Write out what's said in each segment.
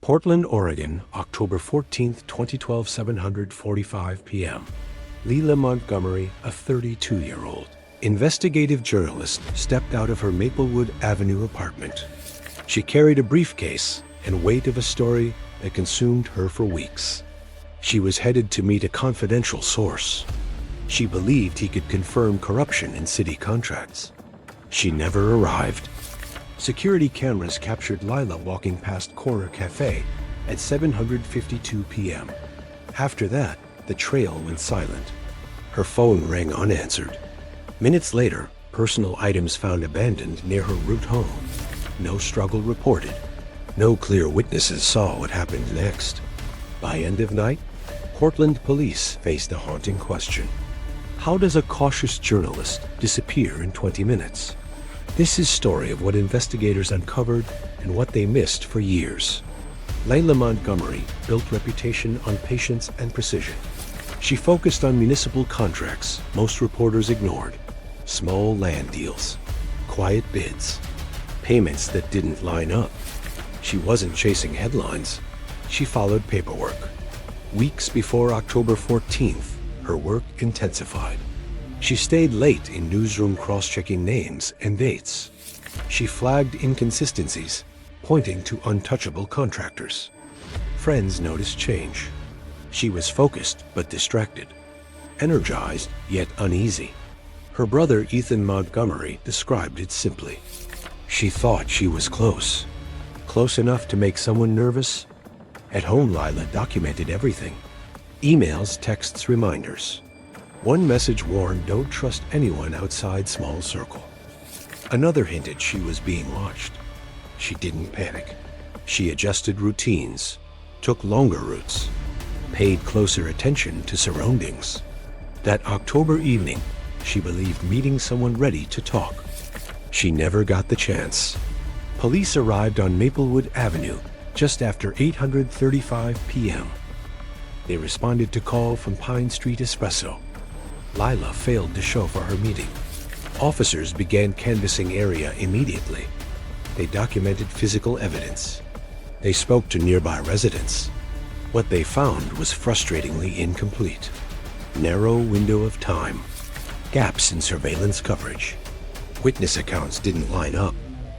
Portland, Oregon, October 14, 2012, 7:45 p.m. Lila Montgomery, a 32-year-old investigative journalist, stepped out of her Maplewood Avenue apartment. She carried a briefcase and weight of a story that consumed her for weeks. She was headed to meet a confidential source. She believed he could confirm corruption in city contracts. She never arrived. Security cameras captured Lila walking past Corner Cafe at 7:52 p.m. After that, the trail went silent. Her phone rang unanswered. Minutes later, personal items found abandoned near her route home. No struggle reported. No clear witnesses saw what happened next. By end of night, Portland police faced a haunting question. How does a cautious journalist disappear in 20 minutes? This is the story of what investigators uncovered and what they missed for years. Lila Montgomery built reputation on patience and precision. She focused on municipal contracts most reporters ignored, small land deals, quiet bids, payments that didn't line up. She wasn't chasing headlines. She followed paperwork. Weeks before October 14th, her work intensified. She stayed late in newsroom cross-checking names and dates. She flagged inconsistencies, pointing to untouchable contractors. Friends noticed change. She was focused but distracted, energized yet uneasy. Her brother Ethan Montgomery described it simply. She thought she was close. Close enough to make someone nervous? At home, Lila documented everything. Emails, texts, reminders. One message warned, don't trust anyone outside small circle. Another hinted she was being watched. She didn't panic. She adjusted routines, took longer routes, paid closer attention to surroundings. That October evening, she believed meeting someone ready to talk. She never got the chance. Police arrived on Maplewood Avenue just after 8:35 p.m. They responded to call from Pine Street Espresso. Lila failed to show for her meeting. Officers began canvassing area immediately. They documented physical evidence. They spoke to nearby residents. What they found was frustratingly incomplete. Narrow window of time. Gaps in surveillance coverage. Witness accounts didn't line up.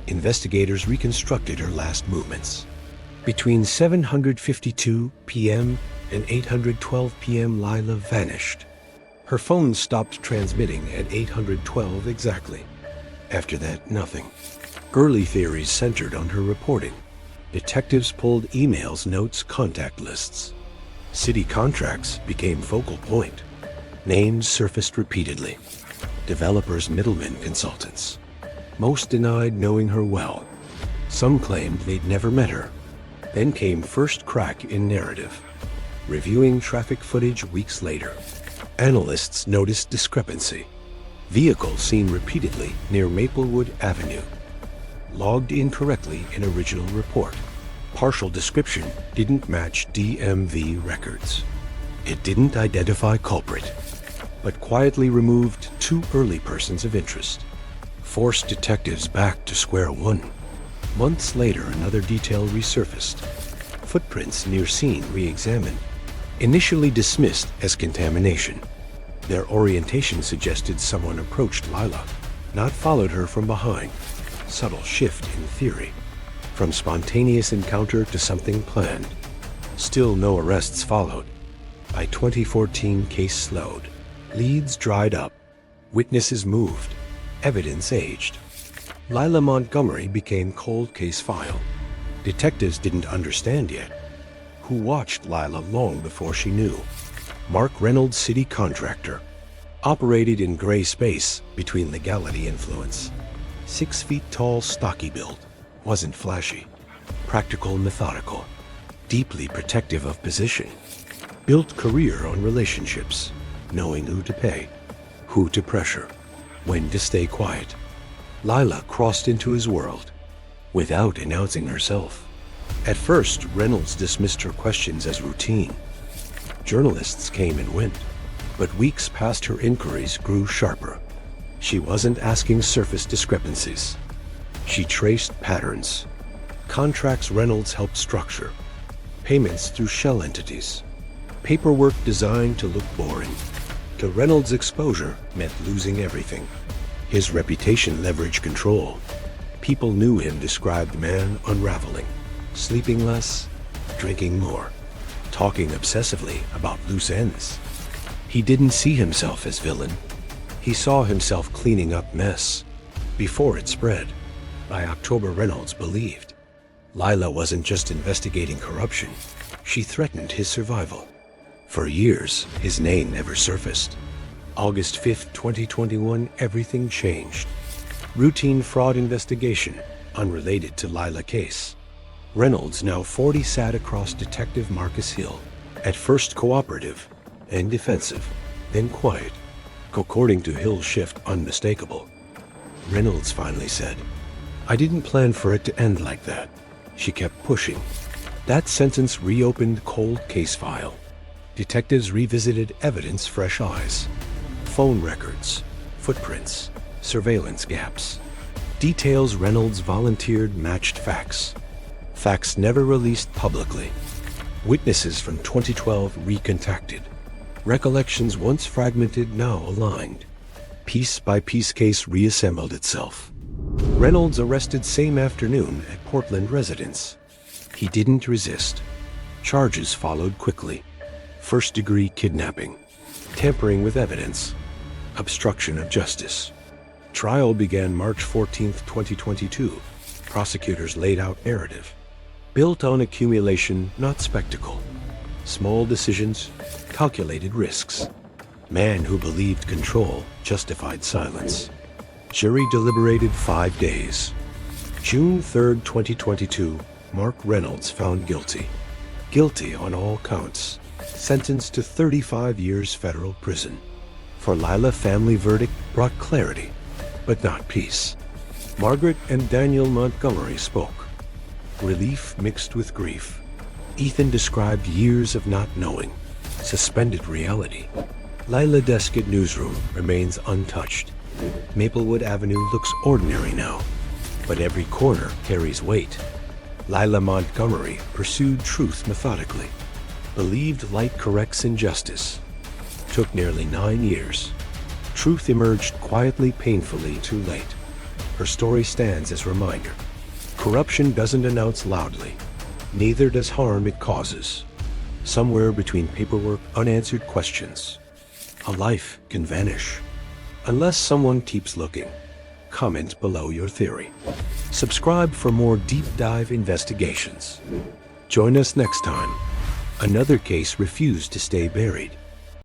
Investigators reconstructed her last movements. Between 7:52 p.m. and 8:12 p.m., Lila vanished. Her phone stopped transmitting at 8:12 exactly. After that, nothing. Early theories centered on her reporting. Detectives pulled emails, notes, contact lists. City contracts became focal point. Names surfaced repeatedly. Developers, middlemen, consultants. Most denied knowing her well. Some claimed they'd never met her. Then came first crack in narrative. Reviewing traffic footage weeks later, analysts noticed discrepancy. Vehicles seen repeatedly near Maplewood Avenue. Logged incorrectly in original report. Partial description didn't match DMV records. It didn't identify culprit, but quietly removed two early persons of interest. Forced detectives back to square one. Months later, another detail resurfaced. Footprints near scene re-examined. Initially dismissed as contamination. Their orientation suggested someone approached Lila, not followed her from behind. Subtle shift in theory. From spontaneous encounter to something planned. Still no arrests followed. By 2014, case slowed. Leads dried up. Witnesses moved. Evidence aged. Lila Montgomery became cold case file. Detectives didn't understand yet. Who watched Lila long before she knew. Mark Reynolds, city contractor. Operated in gray space between legality influence. 6 feet tall, stocky build. Wasn't flashy. Practical, methodical. Deeply protective of position. Built career on relationships. Knowing who to pay. Who to pressure. When to stay quiet. Lila crossed into his world without announcing herself. At first, Reynolds dismissed her questions as routine. Journalists came and went, but weeks past her inquiries grew sharper. She wasn't asking surface discrepancies. She traced patterns. Contracts Reynolds helped structure. payments through shell entities, paperwork designed to look boring. To Reynolds' exposure meant losing everything. His reputation leveraged control. People knew him described man unraveling, sleeping less, drinking more, talking obsessively about loose ends. He didn't see himself as villain. He saw himself cleaning up mess before it spread. By October, Reynolds believed Lila wasn't just investigating corruption, she threatened his survival. For years, his name never surfaced. August 5, 2021, everything changed. Routine fraud investigation, unrelated to Lila case. Reynolds, now 40, sat across Detective Marcus Hill, at first cooperative and defensive, then quiet. According to Hill's shift, unmistakable. Reynolds finally said, "I didn't plan for it to end like that." She kept pushing. That sentence reopened cold case file. Detectives revisited evidence, fresh eyes. Phone records, footprints, surveillance gaps. Details Reynolds volunteered matched facts. Facts never released publicly. Witnesses from 2012 recontacted. Recollections once fragmented, now aligned. Piece by piece, case reassembled itself. Reynolds arrested same afternoon at Portland residence. He didn't resist. Charges followed quickly. First-degree kidnapping, tampering with evidence, obstruction of justice. Trial began March 14, 2022. Prosecutors laid out narrative, built on accumulation, not spectacle. Small decisions, calculated risks. Man who believed control justified silence. Jury deliberated 5 days. June 3, 2022, Mark Reynolds found guilty. Guilty on all counts. Sentenced to 35 years federal prison. For Lila, family verdict brought clarity, but not peace. Margaret and Daniel Montgomery spoke. Relief mixed with grief. Ethan described years of not knowing. Suspended reality. Lila desk at newsroom remains untouched. Maplewood Avenue looks ordinary now, but every corner carries weight. Lila Montgomery pursued truth methodically. Believed light corrects injustice. Took nearly 9 years. Truth emerged quietly, painfully too late. Her story stands as a reminder. Corruption doesn't announce loudly. Neither does harm it causes. Somewhere between paperwork, unanswered questions, a life can vanish. Unless someone keeps looking. Comment below your theory. Subscribe for more deep dive investigations. Join us next time. Another case refused to stay buried.